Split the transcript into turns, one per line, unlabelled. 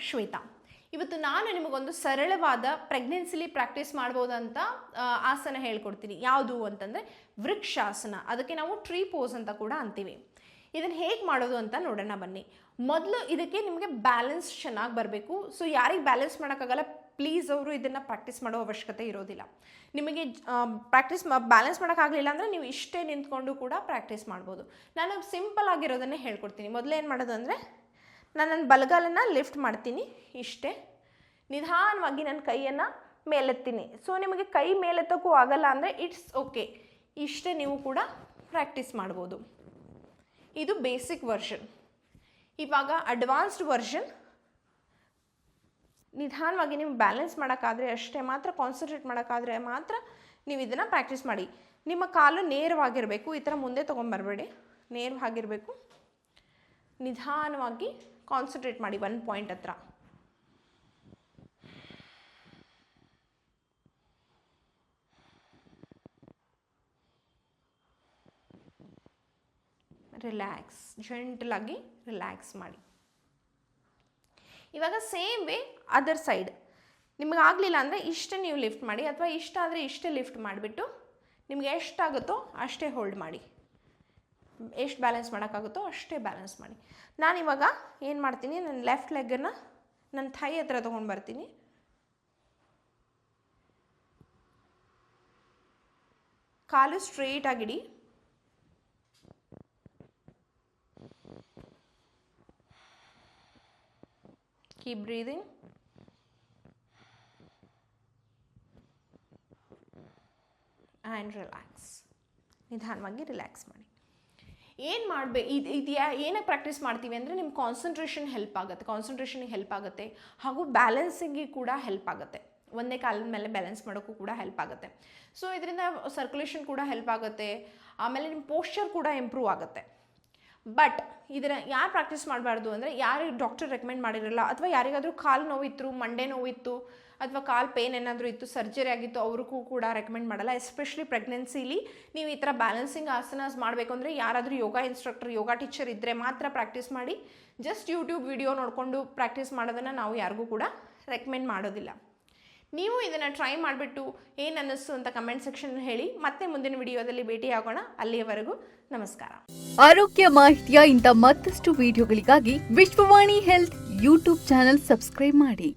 ಶ್ವೇತಾ. ಇವತ್ತು ನಾನು ನಿಮಗೊಂದು ಸರಳವಾದ ಪ್ರೆಗ್ನೆನ್ಸಿಲಿ ಪ್ರಾಕ್ಟೀಸ್ ಮಾಡ್ಬೋದಂತ ಆಸನ ಹೇಳ್ಕೊಡ್ತೀನಿ. ಯಾವುದು ಅಂತಂದರೆ ವೃಕ್ಷಾಸನ. ಅದಕ್ಕೆ ನಾವು ಟ್ರೀ ಪೋಸ್ ಅಂತ ಕೂಡ ಅಂತೀವಿ. ಇದನ್ನು ಹೇಗೆ ಮಾಡೋದು ಅಂತ ನೋಡೋಣ ಬನ್ನಿ. ಮೊದಲು ಇದಕ್ಕೆ ನಿಮಗೆ ಬ್ಯಾಲೆನ್ಸ್ ಚೆನ್ನಾಗಿ ಬರಬೇಕು. ಸೊ ಯಾರಿಗೆ ಬ್ಯಾಲೆನ್ಸ್ ಮಾಡೋಕ್ಕಾಗಲ್ಲ ಪ್ಲೀಸ್ ಅವರು ಇದನ್ನು ಪ್ರಾಕ್ಟೀಸ್ ಮಾಡೋ ಅವಶ್ಯಕತೆ ಇರೋದಿಲ್ಲ. ನಿಮಗೆ ಬ್ಯಾಲೆನ್ಸ್ ಮಾಡೋಕ್ಕಾಗಲಿಲ್ಲ ಅಂದರೆ ನೀವು ಇಷ್ಟೇ ನಿಂತ್ಕೊಂಡು ಕೂಡ ಪ್ರಾಕ್ಟೀಸ್ ಮಾಡ್ಬೋದು. ನಾನು ಸಿಂಪಲ್ ಆಗಿರೋದನ್ನೇ ಹೇಳ್ಕೊಡ್ತೀನಿ. ಮೊದಲು ಏನು ಮಾಡೋದು ಅಂದರೆ ನನ್ನ ಬಲಗಾಲನ್ನು ಲಿಫ್ಟ್ ಮಾಡ್ತೀನಿ, ಇಷ್ಟೇ ನಿಧಾನವಾಗಿ ನನ್ನ ಕೈಯನ್ನು ಮೇಲೆತ್ತೀನಿ. ಸೊ ನಿಮಗೆ ಕೈ ಮೇಲೆತ್ತೋಕ್ಕೂ ಆಗಲ್ಲ ಅಂದರೆ ಇಟ್ಸ್ ಓಕೆ, ಇಷ್ಟೇ ನೀವು ಕೂಡ ಪ್ರಾಕ್ಟೀಸ್ ಮಾಡ್ಬೋದು. ಇದು ಬೇಸಿಕ್ ವರ್ಷನ್. ಇವಾಗ ಅಡ್ವಾನ್ಸ್ಡ್ ವರ್ಷನ್. ನಿಧಾನವಾಗಿ ನೀವು ಬ್ಯಾಲೆನ್ಸ್ ಮಾಡೋಕ್ಕಾದರೆ ಅಷ್ಟೇ ಮಾತ್ರ, ಕಾನ್ಸಂಟ್ರೇಟ್ ಮಾಡೋಕ್ಕಾದರೆ ಮಾತ್ರ ನೀವು ಇದನ್ನು ಪ್ರಾಕ್ಟೀಸ್ ಮಾಡಿ. ನಿಮ್ಮ ಕಾಲು ನೇರವಾಗಿರಬೇಕು, ಈ ಥರ ಮುಂದೆ ತೊಗೊಂಬರ್ಬೇಡಿ, ನೇರವಾಗಿರಬೇಕು. ನಿಧಾನವಾಗಿ ಕಾನ್ಸಂಟ್ರೇಟ್ ಮಾಡಿ ಒಂದು ಪಾಯಿಂಟ್ ಹತ್ರ. ರಿಲ್ಯಾಕ್ಸ್, ಜೆಂಟಲಾಗಿ ರಿಲ್ಯಾಕ್ಸ್ ಮಾಡಿ. ಇವಾಗ ಸೇಮ್ ವೇ ಅದರ್ ಸೈಡ್. ನಿಮಗಾಗಲಿಲ್ಲ ಅಂದರೆ ಇಷ್ಟೇ ನೀವು ಲಿಫ್ಟ್ ಮಾಡಿ, ಅಥವಾ ಇಷ್ಟ ಆದರೆ ಇಷ್ಟೇ ಲಿಫ್ಟ್ ಮಾಡಿಬಿಟ್ಟು ನಿಮಗೆ ಎಷ್ಟಾಗುತ್ತೋ ಅಷ್ಟೇ ಹೋಲ್ಡ್ ಮಾಡಿ. ಎಷ್ಟು ಬ್ಯಾಲೆನ್ಸ್ ಮಾಡೋಕ್ಕಾಗುತ್ತೋ ಅಷ್ಟೇ ಬ್ಯಾಲೆನ್ಸ್ ಮಾಡಿ. ನಾನಿವಾಗ ಏನು ಮಾಡ್ತೀನಿ, ನನ್ನ ಲೆಫ್ಟ್ ಲೆಗ್ಗನ್ನು ನನ್ನ ಥೈ ಹತ್ರ ತೊಗೊಂಡು ಬರ್ತೀನಿ. ಕಾಲು ಸ್ಟ್ರೇಟಾಗಿಡಿ. Keep breathing. And relax. ನಿಧಾನವಾಗಿ ರಿಲ್ಯಾಕ್ಸ್ ಮಾಡಿ. ಏನು ಏನಕ್ಕೆ ಪ್ರಾಕ್ಟೀಸ್ ಮಾಡ್ತೀವಿ ಅಂದರೆ ನಿಮ್ಮ ಕಾನ್ಸಂಟ್ರೇಷನ್ ಹೆಲ್ಪ್ ಆಗುತ್ತೆ, ಕಾನ್ಸಂಟ್ರೇಷನಿಗೆ ಹೆಲ್ಪ್ ಆಗುತ್ತೆ, ಹಾಗೂ ಬ್ಯಾಲೆನ್ಸಿಂಗಿಗೆ ಕೂಡ ಹೆಲ್ಪ್ ಆಗುತ್ತೆ. ಒಂದೇ ಕಾಲದ ಮೇಲೆ ಬ್ಯಾಲೆನ್ಸ್ ಮಾಡೋಕ್ಕೂ ಕೂಡ ಹೆಲ್ಪ್ ಆಗುತ್ತೆ. ಸೊ ಇದರಿಂದ ಸರ್ಕ್ಯುಲೇಷನ್ ಕೂಡ ಹೆಲ್ಪ್ ಆಗುತ್ತೆ, ಆಮೇಲೆ ನಿಮ್ಮ ಪೋಶ್ಚರ್ ಕೂಡ ಇಂಪ್ರೂವ್ ಆಗುತ್ತೆ. ಬಟ್ ಇದನ್ನು ಯಾರು ಪ್ರಾಕ್ಟೀಸ್ ಮಾಡಬಾರ್ದು ಅಂದರೆ ಯಾರಿಗೆ ಡಾಕ್ಟರ್ ರೆಕಮೆಂಡ್ ಮಾಡಿರಲ್ಲ, ಅಥವಾ ಯಾರಿಗಾದರೂ ಕಾಲು ನೋವಿತ್ತು, ಮಂಡೆ ನೋವಿತ್ತು, ಅಥವಾ ಕಾಲು ಪೇನ್ ಏನಾದರೂ ಇತ್ತು, ಸರ್ಜರಿ ಆಗಿತ್ತು, ಅವ್ರಿಗೂ ಕೂಡ ರೆಕಮೆಂಡ್ ಮಾಡಲ್ಲ. ಎಸ್ಪೆಷಲಿ ಪ್ರೆಗ್ನೆನ್ಸಿಲಿ ನೀವು ಈ ಥರ ಬ್ಯಾಲೆನ್ಸಿಂಗ್ ಆಸನಾಸ್ ಮಾಡಬೇಕು ಅಂದರೆ ಯಾರಾದರೂ ಯೋಗ ಇನ್ಸ್ಟ್ರಕ್ಟರ್, ಯೋಗ ಟೀಚರ್ ಇದ್ದರೆ ಮಾತ್ರ ಪ್ರಾಕ್ಟೀಸ್ ಮಾಡಿ. ಜಸ್ಟ್ ಯೂಟ್ಯೂಬ್ ವಿಡಿಯೋ ನೋಡಿಕೊಂಡು ಪ್ರಾಕ್ಟೀಸ್ ಮಾಡೋದನ್ನು ನಾವು ಯಾರಿಗೂ ಕೂಡ ರೆಕಮೆಂಡ್ ಮಾಡೋದಿಲ್ಲ. ನೀವು ಇದನ್ನು ಟ್ರೈ ಮಾಡಿಬಿಟ್ಟು ಏನು ಅನ್ನಿಸ್ತು ಅಂತ ಕಮೆಂಟ್ ಸೆಕ್ಷನ್ ಹೇಳಿ. ಮತ್ತೆ ಮುಂದಿನ ವಿಡಿಯೋದಲ್ಲಿ ಭೇಟಿಯಾಗೋಣ. ಅಲ್ಲಿಯವರೆಗೂ ನಮಸ್ಕಾರ.
ಆರೋಗ್ಯ ಮಾಹಿತಿಯ ಇಂಥ ಮತ್ತಷ್ಟು ವಿಡಿಯೋಗಳಿಗಾಗಿ Vishwavani health YouTube channel subscribe ಮಾಡಿ.